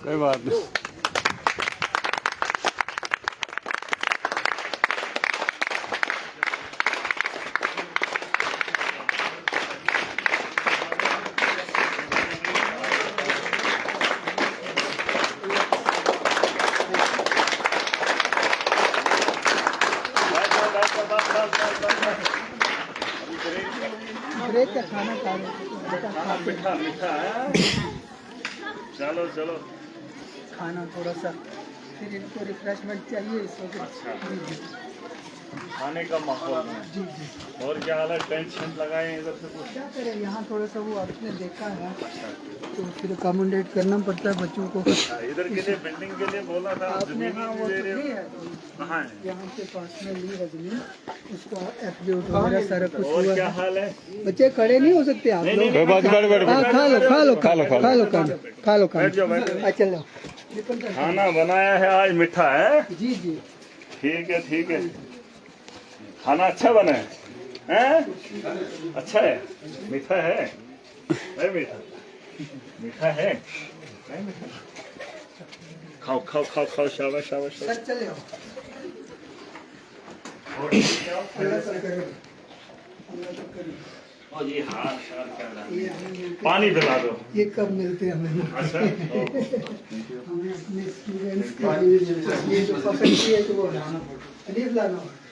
कोई बात नहीं। ब्रेक का खाना खा रहे मीठा मीठा है। चलो चलो खाना थोड़ा सा, फिर इनको रिफ्रेशमेंट चाहिए इस वक्त। अच्छा। जी जी खाने का माहौल है। जी जी। और क्या हाल है? टेंशन लगाए इधर से कुछ? क्या करें, यहाँ थोड़ा सा वो आपने देखा है तो फिर अकोमोडेट करना पड़ता है बच्चों को। इधर के लिए बिल्डिंग के लिए बोला था आपने जमीन हाँ ही वो दे तो रहे ली हो। है, कहाँ है? यहाँ पे पास में ली है जमीन, उसका एफडीओ वगैरह सारा कुछ और हुआ क्या है। हाल है? बच्चे खड़े नहीं हो सकते आप लोग। कोई बात नहीं, बैठ हाँ, खा लो खा लो खा लो खा लो खा लो बैठ जाओ बैठ जाओ। चलो। खाना बनाया है आज, मीठा है। जी जी। ठीक है ठीक है। खाना अच्छा बना है? हैं? अच्छा है? मीठा है? मीठा मीठा है? मीठा? खाओ खाओ खाओ खाओ, शाबाश शाबाश सर शाबाश। चले आओ। और अल्लाह का करे, अल्लाह का करे। और ये हार शार क्या डाल? ये हमें मिलते- पानी पिला दो। ये कब मिलते हैं हमें? अच्छा हमें अपने स्टूडेंट्स के लिए ये जो फैसिलिटी है तो वो लाना पड़ता है, लाना पड़ता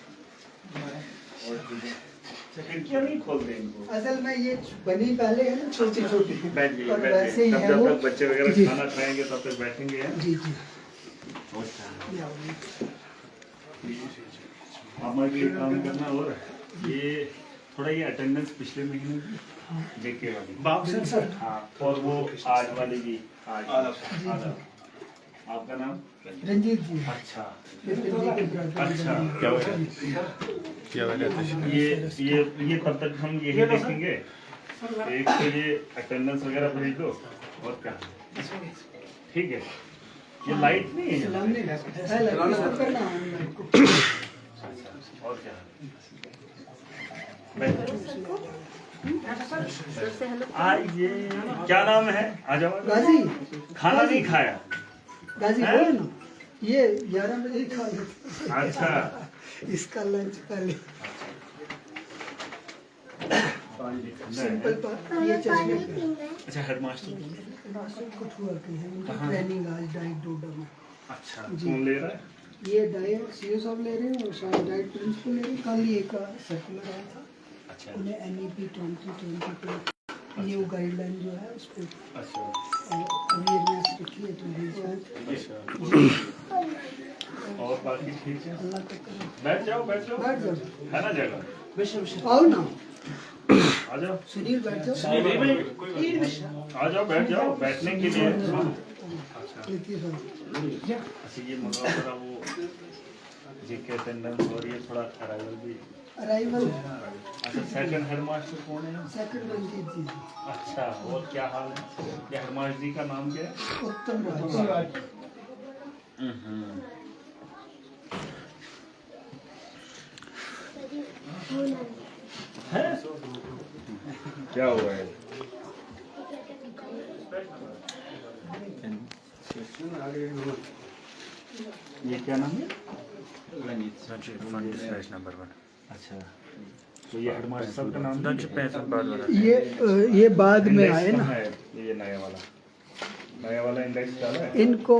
खिड़कियाँ नहीं खोलते इनको। है। असल में ये बनी पहले है ना छोटी छोटी, बैठ जाइए और बैठ वैसे जाइए। ही तब है जब वो। तक बच्चे वगैरह जी। खाना खाएंगे तब तक बैठेंगे। हैं? जी जी। अच्छा। ये आओ। आप ये काम करना। और ये थोड़ा ये अटेंडेंस पिछले महीने की जेके वाली सर हाँ, और वो आज वाली भी आज आपका नाम? रंजीत जी। अच्छा अच्छा क्या ये तब तक हम यही देखेंगे। एक तो ये अटेंडेंस वगैरह भेज दो। और क्या ठीक है? ये लाइट नहीं है यहाँ पे? और क्या ये क्या नाम है? आ जाओ। गाजी खाना नहीं खाया? गाजी हैं? बोलो ना, ये 11 बजे ही खा लेते। अच्छा इसका लंच पहले सिंपल ये चश्मे पे। अच्छा हेडमास्टर मास्टर कुछ हुआ कि है उनकी कहाँ? ट्रेनिंग आज डाइट डोडा में। अच्छा जी। कौन ले रहा है? ये डाइट सीओ साहब ले रहे हैं और शायद डाइट प्रिंसिपल ले रहे हैं। कल ये का सर्कुलर आया था, अच्छा उन्हें एनईपी 2020 पे न्यू गाइडलाइन जो है उस पर अच्छा अवेयरनेस रखी है तो ये शायद अच्छा। और बाकी ठीक है? अल्लाह का करे। बैठ जाओ बैठ जाओ। बैठ जाओ, है ना जगह? आओ ना आ जाओ सुनील, बैठ जाओ। आ जाओ बैठ जाओ बैठने के लिए। देखिए सर, अच्छा ये मंगा थोड़ा वो जेके अटेंडेंस और ये थोड़ा अराइवल भी। अराइवल अच्छा सेकंड हेडमास्टर कौन है? सेकंड रंजीत जी, अच्छा और क्या हाल है? ये हेडमास्टर जी का नाम क्या है? उत्तम राज। है? क्या हुआ है? ये क्या नाम है? नंबर 1। अच्छा तो ये हेडमास्टर साहब का नाम ये बाद में आए ना, है? ये नया वाला इंडेक्स डाला है? इनको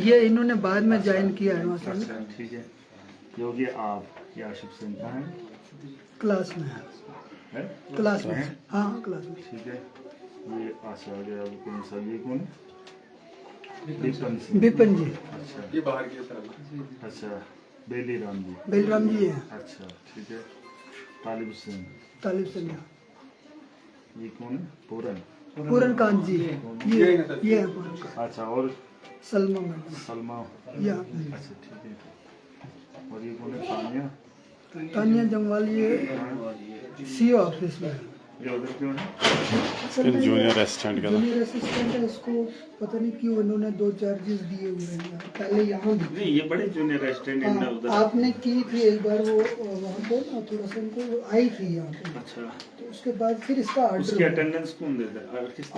ये इन्होंने बाद में ज्वाइन किया है वहाँ से। अच्छा ठीक है। योगी आप ये आशिफ सिंह का है? क्लास में है, हैं? क्लास में है। हाँ क्लास में। ठीक है। ये आशा गया कौन सा? ये कौन है? विपिन सिंह। विपिन जी, अच्छा ये बाहर की तरफ। अच्छा बेली राम जी। बलराम जी है, अच्छा ठीक है। तालिब सिंह। तालिब सिंह, ये कौन है? पूरन। पूरन कांत जी, ये है पूरन कांत। अच्छा और सलमा मैडम, सलमा। या अच्छा ठीक है। और ये कौन है? तानिया। तानिया जमवाल ये सीओ ऑफिस में ये उधर क्यों है? असल में जूनियर असिस्टेंट का जूनियर असिस्टेंट है, इसको पता नहीं क्यों इन्होंने 2 चार्जेस दिए हुए हैं। पहले यहाँ भी नहीं, ये बड़े जूनियर रेस्टोरेंट हाँ, उधर। आपने की थी एक बार वो वहाँ पे ना, थोड़ा सा इनको आई थी यहाँ पे, अच्छा, तो उसके बाद फिर इसका उसकी ऑर्डर अटेंडेंस कौन देता है?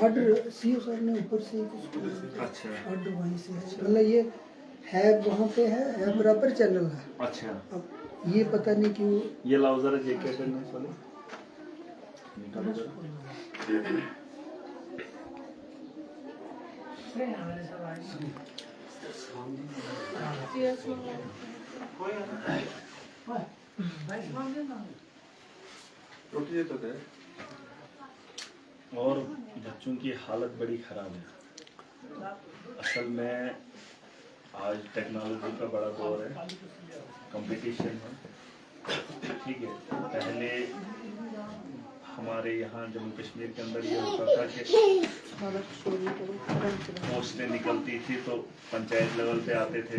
ऑर्डर सीओ सर ने ऊपर से उसको अच्छा ऑर्डर वहीं से है, मतलब ये है वहाँ पे है प्रॉपर चैनल है। अच्छा, अब ये पता नहीं क्यों ये लाओ जरा जेके अटेंडेंस वाले निकालो जरा। और बच्चों की हालत बड़ी खराब है। असल में आज टेक्नोलॉजी का बड़ा दौर है, कंपटीशन है, ठीक है। पहले हमारे यहाँ जम्मू कश्मीर के अंदर ये होता था कि पोस्टें निकलती थी तो पंचायत लेवल पे आते थे,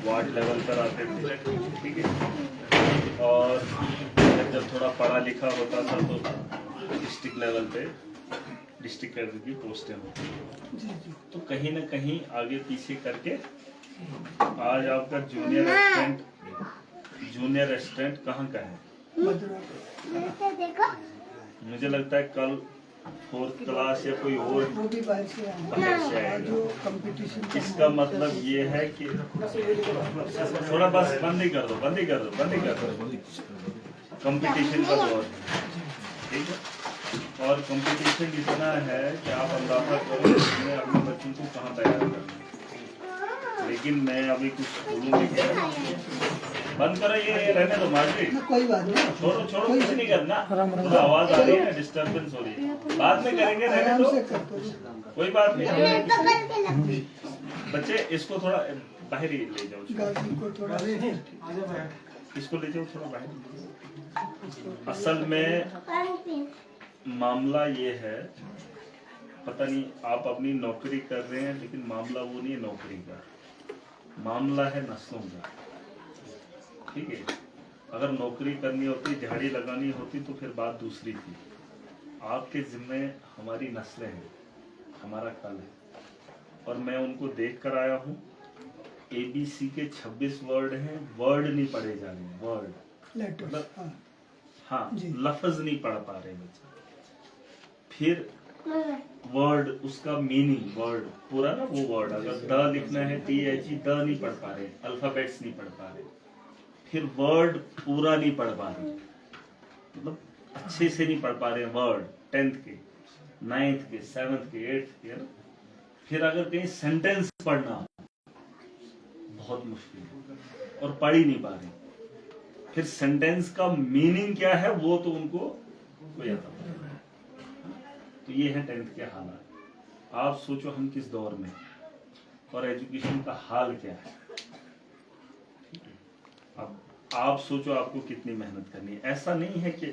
वार्ड लेवल पर आते थे, ठीक है। और जब थोड़ा पढ़ा लिखा होता था तो डिस्ट्रिक्ट लेवल पे डिस्ट्रिक्ट लेवल की पोस्टें होती। तो कहीं ना कहीं आगे पीछे करके आज आपका जूनियर असिस्टेंट कहाँ का है? मुझे लगता है कल 4th क्लास या कोई और वो भी बाहर से बाहर से आया आएगा। जो कंपटीशन इसका मतलब ये है कि थोड़ा बस बंद ही कर दो, बंद ही कर दो, बंद ही कर दो। कंपटीशन का दौर है, ठीक है। और कंपटीशन इतना है कि आप अंदाजा करो मैं अपने बच्चों को कहाँ तैयार करना। लेकिन मैं अभी कुछ स्कूलों में गया, बंद करो ये रहने दो मार्जी, कोई बात नहीं, छोड़ो छोड़ो, कुछ नहीं करना। थोड़ा आवाज आ रही है, डिस्टर्बेंस हो रही है, बाद में करेंगे, रहने आराम दो, से कर दो। कोई बात नहीं। बच्चे इसको थोड़ा बाहर ही ले जाओ, गाजी को थोड़ा इसको ले जाओ थोड़ा बाहर। असल में मामला ये है, पता नहीं आप अपनी नौकरी कर रहे हैं, लेकिन मामला वो नहीं है नौकरी का, मामला है नस्लों का, ठीक है। अगर नौकरी करनी होती, झाड़ी लगानी होती तो फिर बात दूसरी थी। आपके जिम्मे हमारी नस्लें हैं, हमारा कल है, और मैं उनको देख कर आया हूँ। ABC के 26 वर्ड हैं, वर्ड नहीं पढ़े जा रहे हैं, वर्ड लेटर हाँ जी। लफ्ज नहीं पढ़ पा रहे बच्चे। फिर वर्ड, उसका मीनिंग, वर्ड पूरा ना, वो वर्ड अगर द लिखना है THE द नहीं पढ़ पा रहे, अल्फाबेट्स नहीं पढ़ पा रहे। फिर वर्ड पूरा नहीं पढ़ पा रहे, मतलब अच्छे से नहीं पढ़ पा रहे वर्ड, 10th के, 9th के, 7th के, 8th के ना। फिर अगर कहीं सेंटेंस पढ़ना बहुत मुश्किल है और पढ़ ही नहीं पा रहे। फिर सेंटेंस का मीनिंग क्या है वो तो उनको कोई आता नहीं। तो ये है 10th के हालात। आप सोचो हम किस दौर में, और एजुकेशन का हाल क्या है। अब आप सोचो आपको कितनी मेहनत करनी है। ऐसा नहीं है कि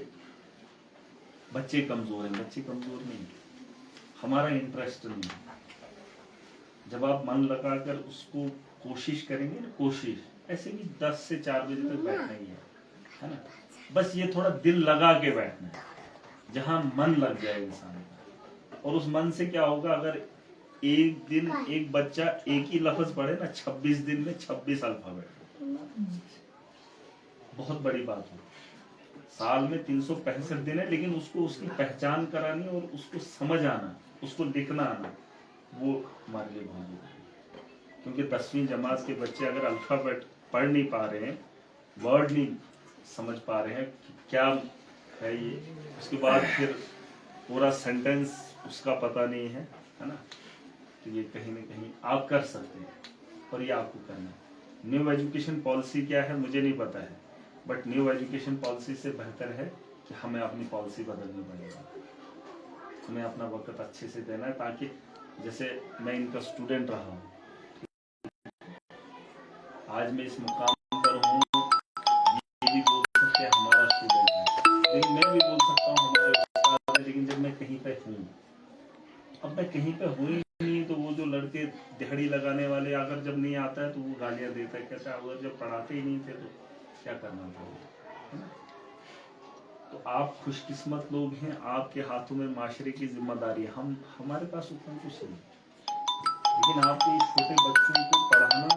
बच्चे कमजोर हैं, बच्चे कमजोर नहीं, हमारा इंटरेस्ट नहीं है। जब आप मन लगाकर उसको कोशिश करेंगे ना, कोशिश ऐसे भी 10 से 4 बजे तक बैठना ही है ना। बस ये थोड़ा दिल लगा के बैठना है, जहां मन लग जाए इंसान का। और उस मन से क्या होगा, अगर एक दिन एक बच्चा एक ही लफ्ज पढ़े ना, 26 दिन में 26 अल्फाबेट, बहुत बड़ी बात है। साल में 365 दिन है, लेकिन उसको उसकी पहचान करानी और उसको समझ आना, उसको लिखना आना, वो हमारे लिए बहुत जरूरी है। क्योंकि 10वीं जमात के बच्चे अगर अल्फाबेट पढ़ नहीं पा रहे हैं, वर्ड नहीं समझ पा रहे हैं कि क्या है ये, उसके बाद फिर पूरा सेंटेंस उसका पता नहीं है, है ना, तो ये कहीं ना कहीं आप कर सकते हैं, और ये आपको करना है। न्यू एजुकेशन पॉलिसी क्या है मुझे नहीं पता है, बट न्यू एजुकेशन पॉलिसी से बेहतर है कि हमें अपनी पॉलिसी बदलनी पड़ेगा। हमें अपना वक्त अच्छे से देना है, ताकि जैसे मैं इनका स्टूडेंट रहा हूँ, आज मैं इस मुकाम पर हूँ, ये भी बोल सकते हैं हमारा स्टूडेंट है, लेकिन मैं भी बोल सकता हूँ हमारे उस्ताद है। लेकिन जब मैं कहीं पे हूँ, अब मैं कहीं पे हूँ ही नहीं, तो वो जो लड़के दिहाड़ी लगाने वाले अगर जब नहीं आता है तो वो गालियाँ देता है, कहता है अगर जब पढ़ाते ही नहीं थे तो क्या करना था। तो आप खुशकिस्मत लोग हैं, आपके हाथों में माशरे की जिम्मेदारी है। हमारे पास उतना कुछ नहीं, लेकिन आपको इस छोटे बच्चों को पढ़ाना,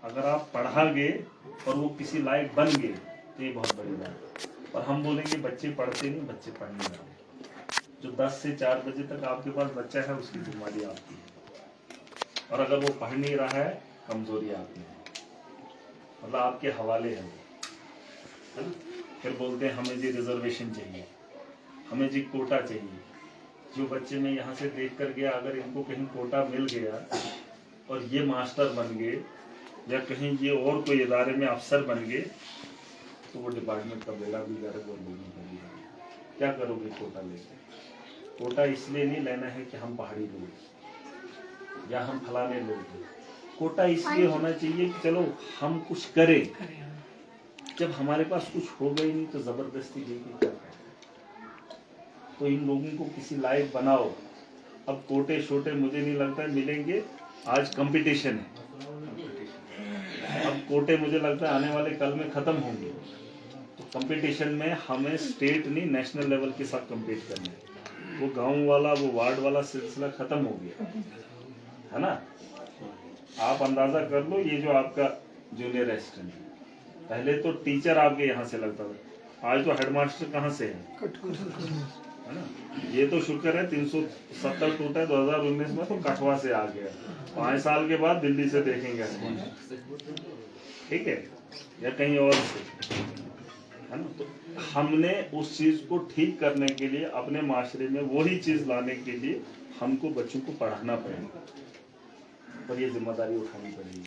अगर आप पढ़ागे और वो किसी लायक बन गए तो ये बहुत बड़ी बात है। और हम बोलेंगे बच्चे पढ़ते नहीं, बच्चे पढ़ नहीं रहे। जो 10 से 4 बजे तक आपके पास बच्चा है उसकी जिम्मेदारी आपकी है, और अगर वो पढ़ नहीं रहा है कमजोरी आपकी है, मतलब आपके हवाले है ना। फिर बोलते हैं हमें जी रिजर्वेशन चाहिए, हमें जी कोटा चाहिए। जो बच्चे मैं यहाँ से देख कर गया, अगर इनको कहीं कोटा मिल गया और ये मास्टर बन गए या कहीं ये और कोई इदारे में अफसर बन गए तो वो डिपार्टमेंट का बेड़ा भी गर्क और लोगों का भी गर्क। क्या करोगे कोटा लेकर? कोटा इसलिए नहीं लेना है कि हम पहाड़ी लोग या हम फलाने लोग हैं। कोटा इसलिए होना चाहिए कि चलो हम कुछ करें। जब हमारे पास कुछ होगा ही नहीं तो जबरदस्ती लेके क्या करें? तो इन लोगों को किसी लायक बनाओ। अब कोटे छोटे मुझे नहीं लगता है मिलेंगे, आज कंपटीशन है। अब कोटे मुझे लगता है आने वाले कल में खत्म होंगे। तो कंपटीशन में हमें स्टेट नहीं नेशनल लेवल के साथ कम्पीट करना है। वो गांव वाला, वो वार्ड वाला सिलसिला खत्म हो गया है ना। आप अंदाजा कर लो, ये जो आपका जूनियर असिस्टेंट है, पहले तो टीचर आपके यहाँ से लगता था, आज तो हेडमास्टर कहाँ से है ना। ये तो शुक्र है 370 टूटा 2019 में, तो कठवा से आ गया। 5 साल के बाद दिल्ली से देखेंगे, ठीक है, या कहीं और से, है ना। तो हमने उस चीज को ठीक करने के लिए अपने माशरे में वही चीज लाने के लिए हमको बच्चों को पढ़ाना पड़ेगा, और ये जिम्मेदारी उठानी पड़ेगी।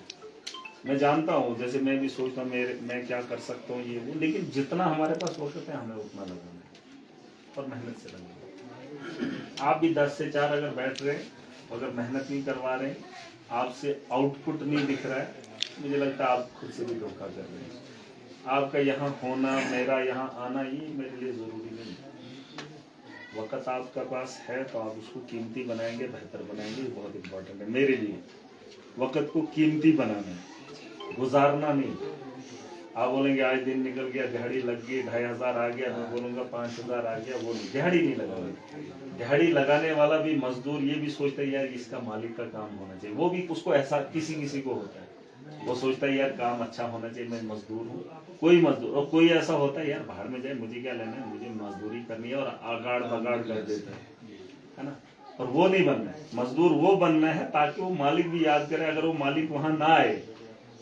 मैं जानता हूँ, जैसे मैं भी सोचता हूँ मैं क्या कर सकता हूँ ये वो, लेकिन जितना हमारे पास वक्त है हमें उतना लगाना है और मेहनत से लगाना। आप भी 10 से 4 अगर बैठ रहे हैं, अगर मेहनत नहीं करवा रहे हैं, आपसे आउटपुट नहीं दिख रहा है, मुझे लगता है आप खुद से भी धोखा कर रहे हैं। आपका यहाँ होना, मेरा यहाँ आना, ये मेरे लिए ज़रूरी नहीं है। वक़्त आपका पास है तो आप उसको कीमती बनाएंगे, बेहतर बनाएंगे, ये बहुत इम्पोर्टेंट है मेरे लिए। वक़्त को कीमती बनाना है, गुजारना नहीं। आप बोलेंगे आज दिन निकल गया, दिहाड़ी लग गई, 2500 आ गया, मैं बोलूँगा 5000 आ गया, वो नहीं, दिहाड़ी नहीं लगा। दिहाड़ी लगाने वाला भी मजदूर ये भी सोचता है यार इसका मालिक का काम होना चाहिए, वो भी उसको ऐसा किसी को होता है, वो सोचता है यार काम अच्छा होना चाहिए, मैं मजदूर हूँ। कोई मजदूर, और कोई ऐसा होता है यार बाहर में जाए, मुझे क्या लेना है, मुझे मजदूरी करनी है, और आगाड़ बगाड़ कर देता है ना। और वो नहीं बनना है, मजदूर वो बनना है ताकि वो मालिक भी याद करे। अगर वो मालिक वहां ना आए,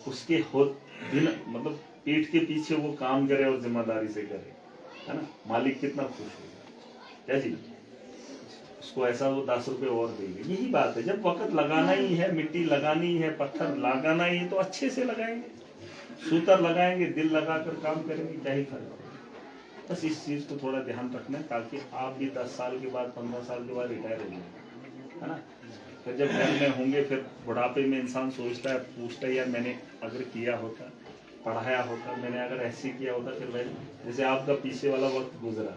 उसके मतलब पीठ के पीछे वो काम करे और जिम्मेदारी से करे, है ना, मालिक कितना खुश होगा। क्या जी, उसको ऐसा वो 10 रुपए और देंगे। यही बात है, जब वक्त लगाना ही है, मिट्टी लगानी है, पत्थर लगाना ही है, तो अच्छे से लगाएंगे, सूतर लगाएंगे, दिल लगाकर काम करेंगे, क्या ही फर्क है। बस इस चीज को थोड़ा ध्यान रखना है, ताकि आप भी 10 साल के बाद, 15 साल के बाद रिटायर हो जाए, है ना। फिर जब घर में होंगे, फिर बुढ़ापे में इंसान सोचता है, पूछता है यार मैंने अगर किया होता, पढ़ाया होता, मैंने अगर ऐसे किया होता, फिर मैं, जैसे आपका पीछे वाला वक्त गुजरा,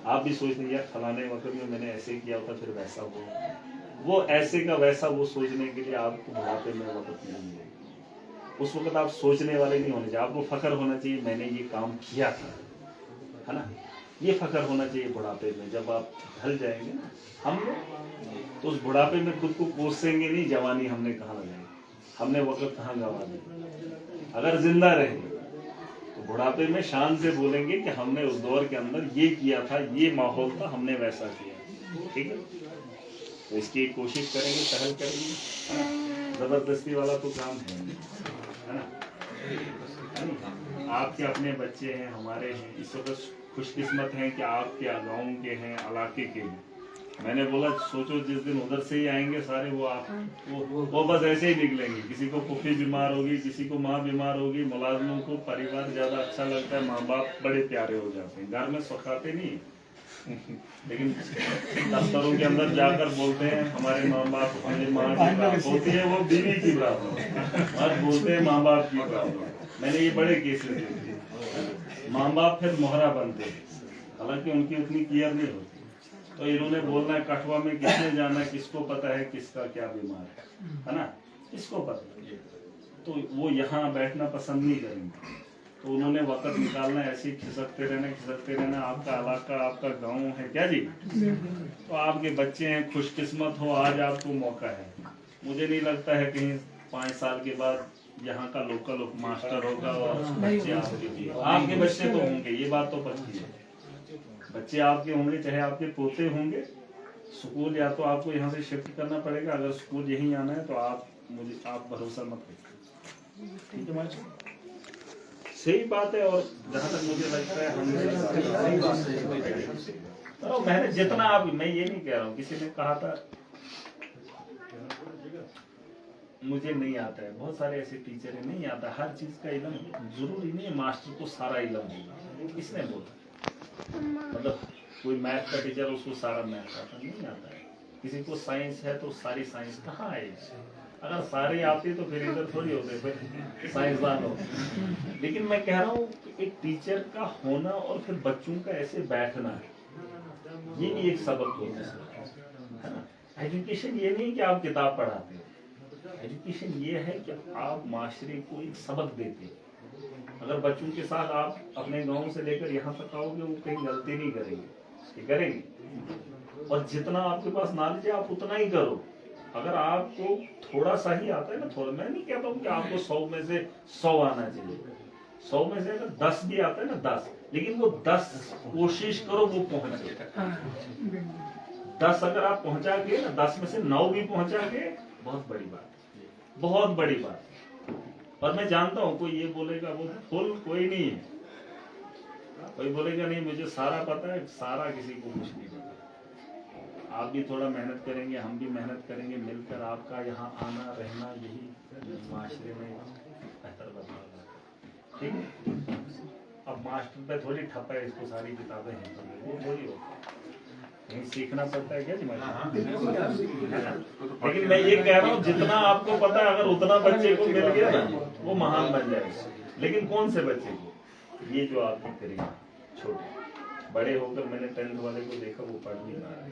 आप भी सोचते हैं यार फलाने वक्त में मैंने ऐसे किया होता, फिर वैसा हुआ। वो ऐसे का वैसा वो सोचने के लिए आपको बुढ़ापे में वक्त नहीं मिलेगा। उस वक्त आप सोचने वाले नहीं होने चाहिए, आपको फख्र होना चाहिए मैंने ये काम किया था, है ना। ये फख्र होना चाहिए बुढ़ापे में। जब आप ढल जाएंगे ना, हम लोग तो उस बुढ़ापे में खुद को कोसेंगे नहीं, जवानी हमने कहाँ लगाई, हमने वक्त कहाँ गंवा दिया। अगर जिंदा रहे तो बुढ़ापे में शान से बोलेंगे कि हमने उस दौर के अंदर ये किया था, ये माहौल था, हमने वैसा किया, ठीक है। तो इसकी कोशिश करेंगे, पहल करेंगे। जबरदस्ती वाला तो काम है ना। आपके अपने बच्चे हैं, हमारे हैं, इस वक्त खुशकिस्मत हैं कि आपके गाँव के हैं, इलाके के हैं। मैंने बोला सोचो जिस दिन उधर से ही आएंगे सारे, वो बस ऐसे ही निकलेंगे। किसी को पुप्पी बीमार होगी, किसी को माँ बीमार होगी। मुलाजमों को परिवार ज्यादा अच्छा लगता है, माँ बाप बड़े प्यारे हो जाते हैं, घर में सुखाते नहीं लेकिन दफ्तरों के अंदर जाकर बोलते हैं हमारे माँ बाप, हमारी माँ की बात होती है, वो बीवी की प्रॉब्लम, और बोलते हैं माँ बाप की प्रॉब्लम। मैंने ये बड़े केसेस देखे। माँ बाप फिर मोहरा बनते हैं, हालांकि उनकी उतनी केयर नहीं होती। तो इन्होंने बोलना है कठवा में किसने जाना है, किसको पता है किसका क्या बीमार है ना, किसको पता है। तो वो यहाँ बैठना पसंद नहीं करेंगे। तो उन्होंने वक्त निकालना, ऐसे ही खिसकते रहना। आपका इलाका, आपका गांव है क्या जी, तो आपके बच्चे हैं, खुशकिस्मत हो आज आपको मौका है। मुझे नहीं लगता है कहीं 5 साल के बाद यहाँ का लोकल मास्टर होगा और बच्चे आपके बच्चे तो होंगे, ये बात तो पक्की है। बच्चे आपके होंगे, चाहे आपके पोते होंगे। स्कूल या तो आपको यहाँ से शिफ्ट करना पड़ेगा, अगर स्कूल यहीं आना है तो आप भरोसा मत करिए, ठीक है मास्टर? सही बात है। और जहाँ तक मुझे लगता है हम मैंने जितना आप, मैं ये नहीं कह रहा हूँ, किसी ने कहा था मुझे नहीं आता है, बहुत सारे ऐसे टीचर है नहीं आता, हर चीज का इल्म जरूरी नहीं है मास्टर को सारा इल्म होगा। किसने बोला? मतलब कोई मैथ का टीचर उसको सारा मैथ आता नहीं आता है, किसी को साइंस है तो सारी साइंस कहाँ आएगी? अगर सारे आते तो फिर इधर थोड़ी होते, फिर साइंसदान हो। लेकिन मैं कह रहा हूँ एक टीचर का होना और फिर बच्चों का ऐसे बैठना, ये भी एक सबक होता है ना। एजुकेशन ये नहीं कि आप किताब पढ़ाते, एजुकेशन ये है कि आप माशरे को एक सबक देते। अगर बच्चों के साथ आप अपने गांव से लेकर यहाँ तक आओगे, वो कहीं गलती नहीं करेंगे, ये करेंगे। और जितना आपके पास नॉलेज है आप उतना ही करो। अगर आपको थोड़ा सा ही आता है ना, थोड़ा, मैं नहीं कहता हूँ कि आपको 100 में से 100 आना चाहिए, 100 में से अगर 10 भी आता है ना 10, लेकिन वो 10 कोशिश करो वो पहुंचे। 10 अगर आप पहुंचा के ना, 10 में से 9 भी पहुंचा के, बहुत बड़ी बात, बहुत बड़ी बात। और मैं जानता हूँ कोई ये बोलेगा वो फुल कोई नहीं है, कोई बोलेगा नहीं मुझे सारा पता है, सारा किसी को कुछ नहीं पता। आप भी थोड़ा मेहनत करेंगे, हम भी मेहनत करेंगे, मिलकर आपका यहाँ आना रहना यही माशरे में बेहतर बदलाव, ठीक है? अब मास्टर पे थोड़ी ठप है, इसको सारी किताबें हैं, वो थोड़ी हो, कहीं सीखना पड़ता है क्या जी? लेकिन मैं ये कह रहा हूँ जितना आपको पता है अगर उतना बच्चे को मिल गया ना, वो महान बन जाएगा। लेकिन कौन से बच्चे को? ये जो आपके करीब छोटे, बड़े होकर मैंने 10th वाले को देखा, वो पढ़ नहीं रहा है।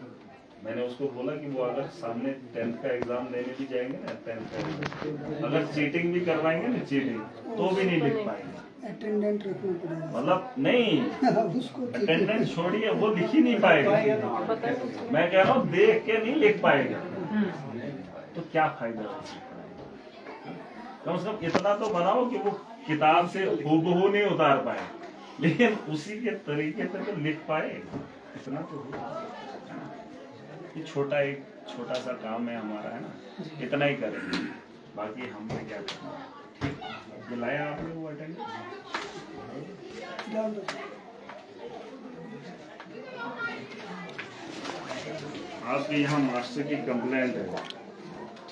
मैंने उसको बोला कि वो अगर सामने 10th का एग्जाम देने भी जाएंगे ना, 10th का एग्जाम अगर चीटिंग भी करवाएंगे ना, चीटिंग तो भी नहीं लिख पाएंगे। अटेंडेंट रखना पड़ेगा, मतलब नहीं, उसको अटेंडेंस छोड़िए, वो लिख ही नहीं पाएगा। मैं कह रहा हूँ देख के नहीं लिख पाएगा, तो क्या फायदा? कम से कम इतना तो बनाओ कि वो किताब से हूबहू नहीं उतार पाए, लेकिन उसी के तरीके से तो लिख पाए, इतना तो हो। ये एक छोटा सा काम है हमारा, है ना, इतना ही करेंगे, बाकी हमने क्या करना। ठीक, बुलाया आपने वो अटेंडेंट? आपके यहाँ मास्टर की कंप्लेंट है,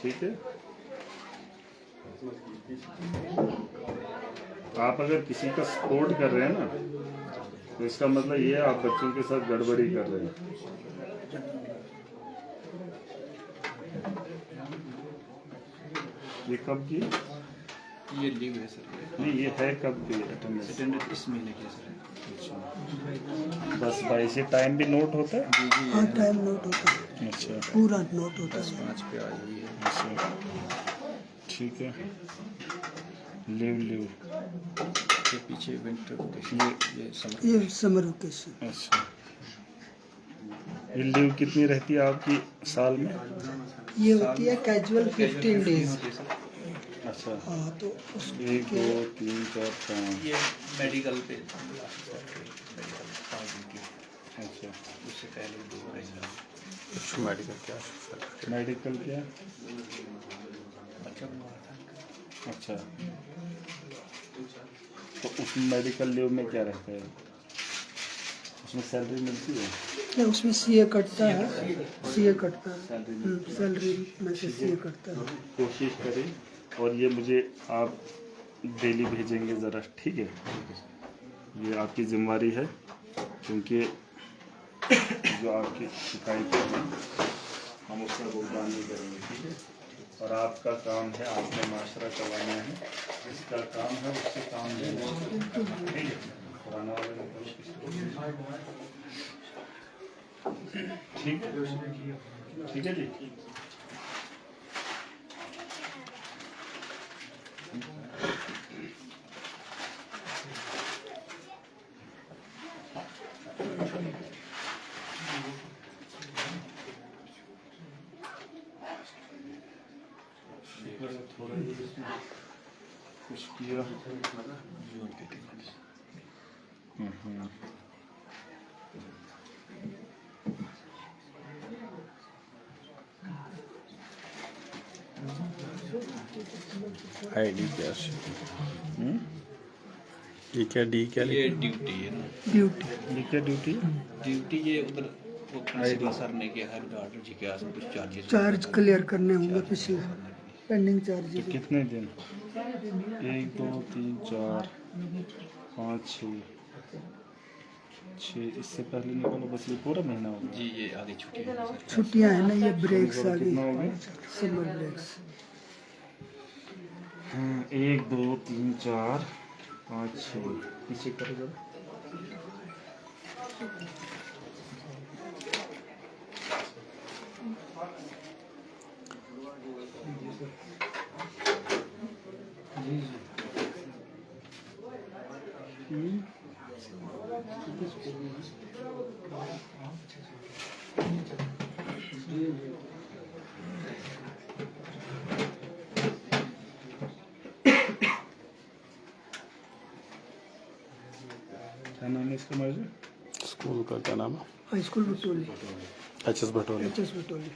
ठीक है? आप अगर किसी का सपोर्ट कर रहे हैं ना, तो इसका मतलब ये है आप बच्चों के साथ गड़बड़ी कर रहे हैं। ये कब की? ये लीव है सर। नहीं, ये है कब की अटेंडेंस? अटेंडेंस इस महीने की है सर। अच्छा, बस भाई से टाइम भी नोट होता है? जी जी, हाँ टाइम नोट होता है, अच्छा, पूरा नोट होता है। 10:05 पे आ जाइए। अच्छा, ठीक है। लीव के पीछे विंटर वेकेशन, ये समर। ये समर वेकेशन। अच्छा, ये लीव कितनी रहती है आपकी साल में? ये होती है कैजुअल 15 डेज। अच्छा, हाँ तो 1 2 3 4 5। ये मेडिकल पे 5 दिन की, अच्छा, उससे पहले 2 एग्जाम। मेडिकल क्या? बच्चा हुआ था। अच्छा, तो उस मेडिकल लीव में क्या रहता है? उसमें सैलरी मिलती है? क्या उसमें सीए कटता है, सीए कटता है, सैलरी में से सीए कटता है। कोशिश करें, और ये मुझे आप डेली भेजेंगे ज़रा, ठीक है? ये आपकी जिम्मेवारी है, क्योंकि जो आपकी शिकायत है हम उसका भुगतान नहीं करेंगे, ठीक है? और आपका काम है, आपने माशरा करवाना है, जिसका काम है उससे काम लेना है, ठीक है? पुराना वाले ने करो ठीक है, ठीक है जी। थोड़ा कुछ किया। आईडी क्या ये क्या डी क्या ये ड्यूटी है ना, ड्यूटी ये क्या ड्यूटी ड्यूटी ये उधर वो प्रिंसिपल सर ने किया है रिगार्ड जी के आस में कुछ चार्जेस चार्ज क्लियर करने होंगे पिछले पेंडिंग चार्जेस। कितने दिन 1 2 3 4 5 6 इससे पहले निकालो बस ये पूरा महीना होगा जी। ये आगे छुट्टी है सर। छुट्टियां हैं ना, ये ब्रेक्स आ गई, कितना हो गया समर ब्रेक्स। 1 2 3 4 5 6 पीछे करो जरा क्या नाम है इसका मर्जी स्कूल का क्या नाम है high school Batoli, HS Bhatoli HS Batoli.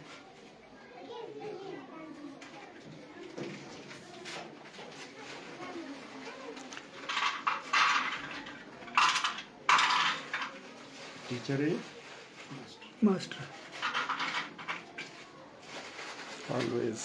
Teacher है मास्टर ऑलवेज